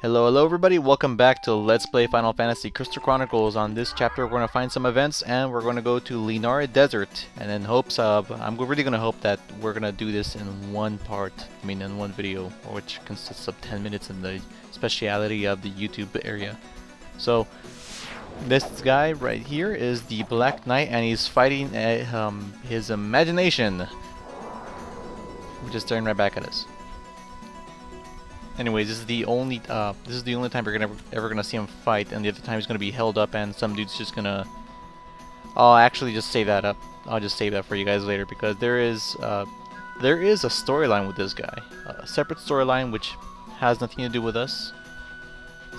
Hello everybody, welcome back to Let's Play Final Fantasy Crystal Chronicles. On this chapter we're going to find some events and we're going to go to Lynari Desert. And in hopes of, I'm really going to hope that we're going to do this in one part, in one video, which consists of 10 minutes in the speciality of the YouTube area. So, this guy right here is the Black Knight and he's fighting his imagination, which is staring right back at us. Anyways, this is the only time you're ever gonna see him fight, and the other time he's gonna be held up, and some dude's just gonna. I'll actually just save that up. I'll just save that for you guys later because there is a storyline with this guy, a separate storyline which has nothing to do with us.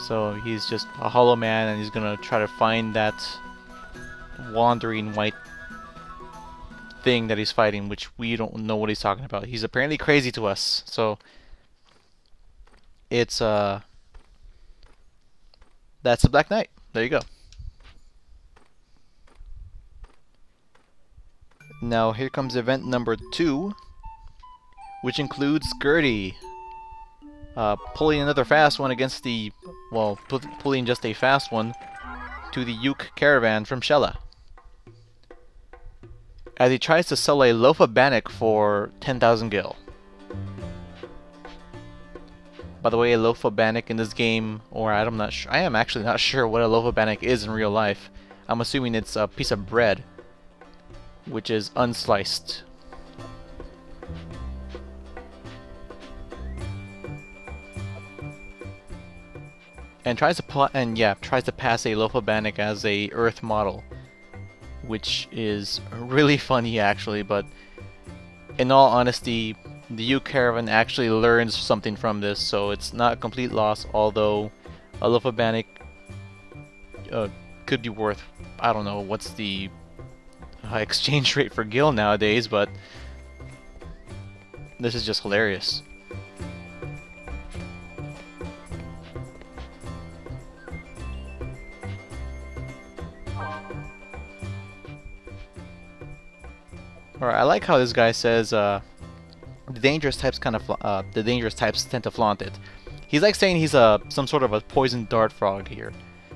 So he's just a hollow man, and he's gonna try to find that wandering white thing that he's fighting, which we don't know what he's talking about. He's apparently crazy to us, so. It's that's the Black Knight. There you go. Now here comes event number 2, which includes Gertie pulling another fast one against the, well, pulling just a fast one to the Yuk caravan from Shella, as he tries to sell a loaf of bannock for 10,000 gil. By the way, a loaf of bannock in this game, or I am actually not sure what a loaf of bannock is in real life. I'm assuming it's a piece of bread, which is unsliced. And tries to pass a loaf of bannock as a Earth model, which is really funny actually. But in all honesty, the Yuk caravan actually learns something from this, so it's not a complete loss, although a loaf of bannock could be worth, I don't know, what's the exchange rate for gil nowadays, but this is just hilarious. Alright, I like how this guy says, the dangerous types tend to flaunt it. He's like saying he's some sort of a poison dart frog here,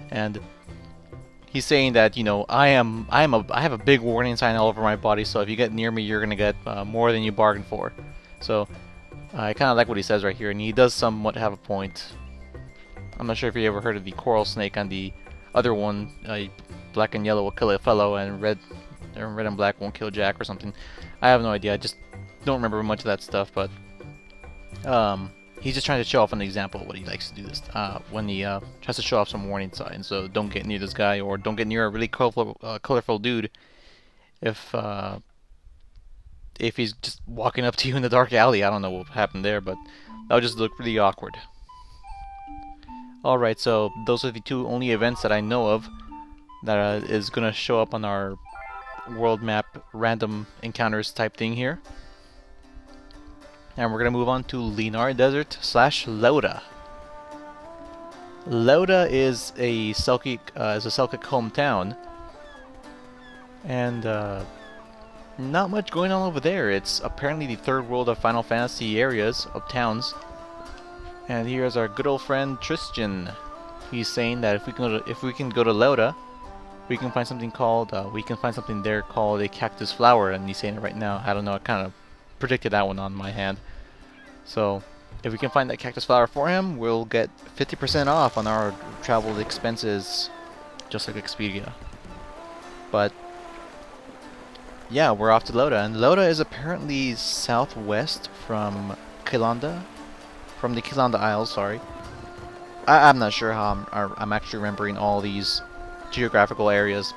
and he's saying that, you know, I have a big warning sign all over my body, so if you get near me, you're gonna get more than you bargained for. So I kind of like what he says right here, and he does somewhat have a point. I'm not sure if you ever heard of the coral snake on the other one. Black and yellow will kill a fellow, and red and black won't kill Jack or something. I have no idea. I just don't remember much of that stuff, but he's just trying to show off an example of what he likes to do this when he tries to show off some warning signs. So don't get near this guy, or don't get near a really colorful dude if he's just walking up to you in the dark alley. I don't know what happened there, but that would just look really awkward. Alright, so those are the two only events that I know of that is going to show up on our world map random encounters type thing here. And we're going to move on to Lynari Desert / Leuda. Leuda is a Selkic hometown, and not much going on over there. It's apparently the third world of Final Fantasy areas of towns. And here's our good old friend Tristan. He's saying that if we can go to Leuda, we can find something there called a cactus flower, and he's saying it right now. I don't know. I kind of predicted that one on my hand. So if we can find that cactus flower for him, we'll get 50% off on our travel expenses, just like Expedia. But yeah, we're off to Leuda, and Leuda is apparently southwest from the Lynari Isle. Sorry, I'm not sure how I'm actually remembering all these geographical areas,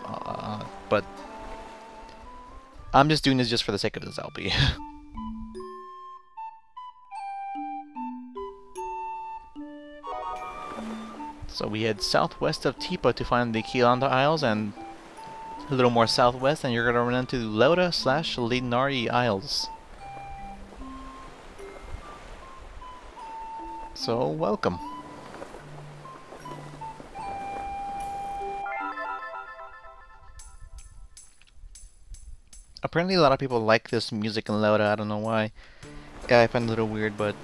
but I'm just doing this just for the sake of this LP. So we head southwest of Tipa to find the Lynari Isles, and a little more southwest, and you're going to run into Leuda / Lynari Isles. So, welcome. Apparently a lot of people like this music in Leuda, I don't know why. Yeah, I find it a little weird, but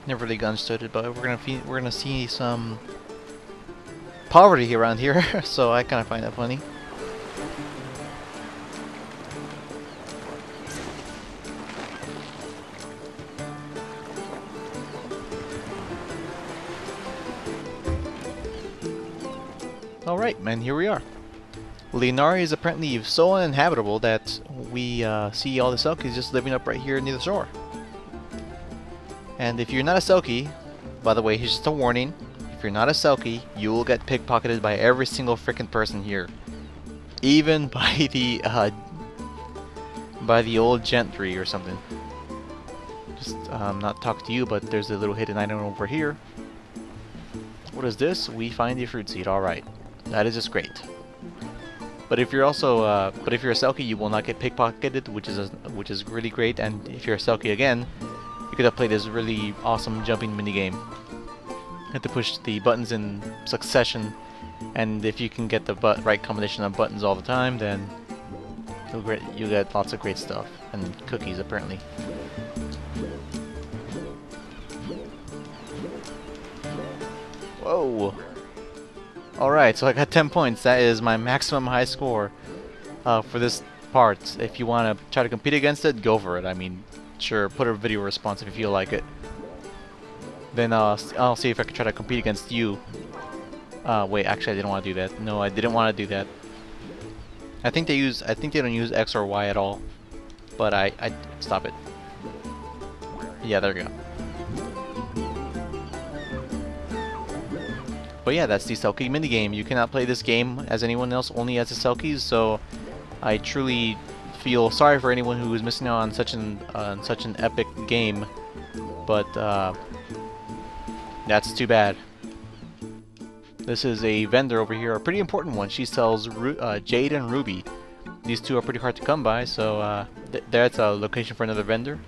Never really understood it, but we're gonna see some poverty around here, so I kind of find that funny. Alright, man, here we are. Lynari is apparently so uninhabitable that we see all the Selkies just living up right here near the shore. And if you're not a Selkie, by the way, here's just a warning. If you're not a Selkie, you will get pickpocketed by every single freaking person here. Even by the old gentry or something. Just not talk to you, but there's a little hidden item over here. What is this? We find the fruit seed. Alright. That is just great. But if you're also, if you're a Selkie, you will not get pickpocketed, which is really great. And if you're a Selkie again, you could have played this really awesome jumping minigame. You have to push the buttons in succession, and if you can get the right combination of buttons all the time, then you'll get lots of great stuff and cookies apparently. Whoa! Alright, so I got 10 points. That is my maximum high score for this part. If you want to try to compete against it, go for it. I mean, sure, put a video response if you feel like it. Then I'll see if I can try to compete against you. Wait, actually I didn't want to do that. No, I didn't want to do that. I think they don't use X or Y at all. But I stop it. Yeah, there we go. But yeah, that's the Selkie minigame. You cannot play this game as anyone else, only as the Selkies, so I truly feel sorry for anyone who is missing out on such an epic game. But that's too bad. This is a vendor over here, a pretty important one. She sells Jade and Ruby. These two are pretty hard to come by, so that's a location for another vendor.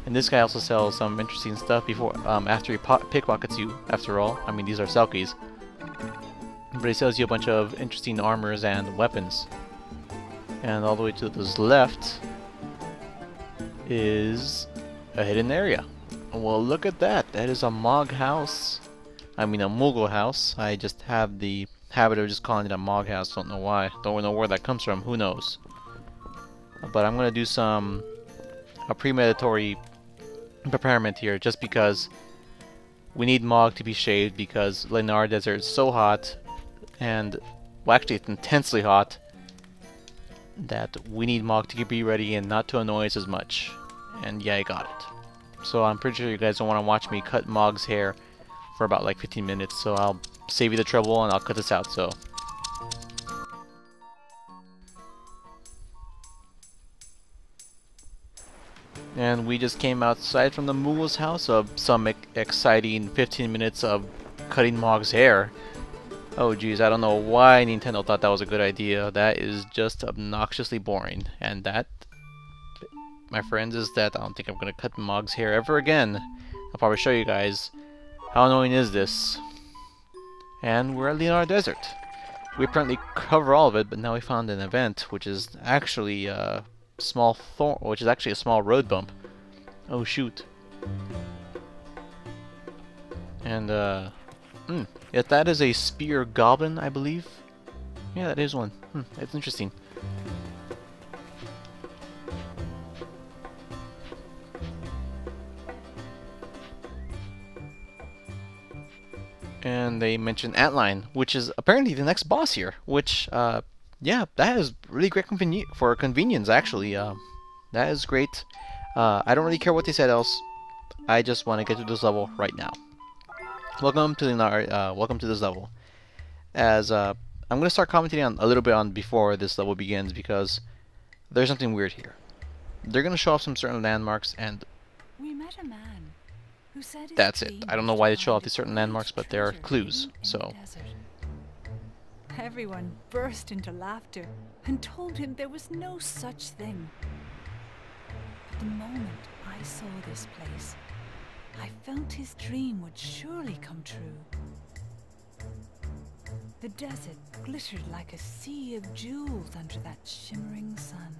And this guy also sells some interesting stuff after he pickpockets you, after all. I mean, these are Selkies. But he sells you a bunch of interesting armors and weapons. And all the way to the left is a hidden area. Well, look at that. That is a Mog house. I mean, a Moogle house. I just have the habit of just calling it a Mog house. Don't know why. Don't know where that comes from. Who knows? But I'm going to do a premeditatory preparement here, just because we need Mog to be shaved, because Lynari Desert is so hot, and well, actually it's intensely hot, that we need Mog to be ready and not to annoy us as much. And yeah, I got it. So I'm pretty sure you guys don't want to watch me cut Mog's hair for about like 15 minutes, so I'll save you the trouble and I'll cut this out. So and we just came outside from the Moogle's house of some exciting 15 minutes of cutting Mog's hair. Oh geez, I don't know why Nintendo thought that was a good idea. That is just obnoxiously boring. And that, my friends, is that I don't think I'm going to cut Mog's hair ever again. I'll probably show you guys how annoying is this. And we're at Lynari Desert. We apparently cover all of it, but now we found an event, which is actually a small road bump. Oh shoot. And if that is a spear goblin, I believe. Yeah, that is one. That's interesting. And they mentioned Antline, which is apparently the next boss here. Which, yeah, that is really great for convenience, actually. That is great. I don't really care what they said else. I just want to get to this level right now. Welcome to welcome to this level. As I'm going to start commenting a little bit on before this level begins, because there's something weird here. They're going to show off some certain landmarks, and we met a man who said that's it. I don't know why they show off these certain landmarks, but there are clues. So everyone burst into laughter and told him there was no such thing. But the moment I saw this place, I felt his dream would surely come true. The desert glittered like a sea of jewels under that shimmering sun.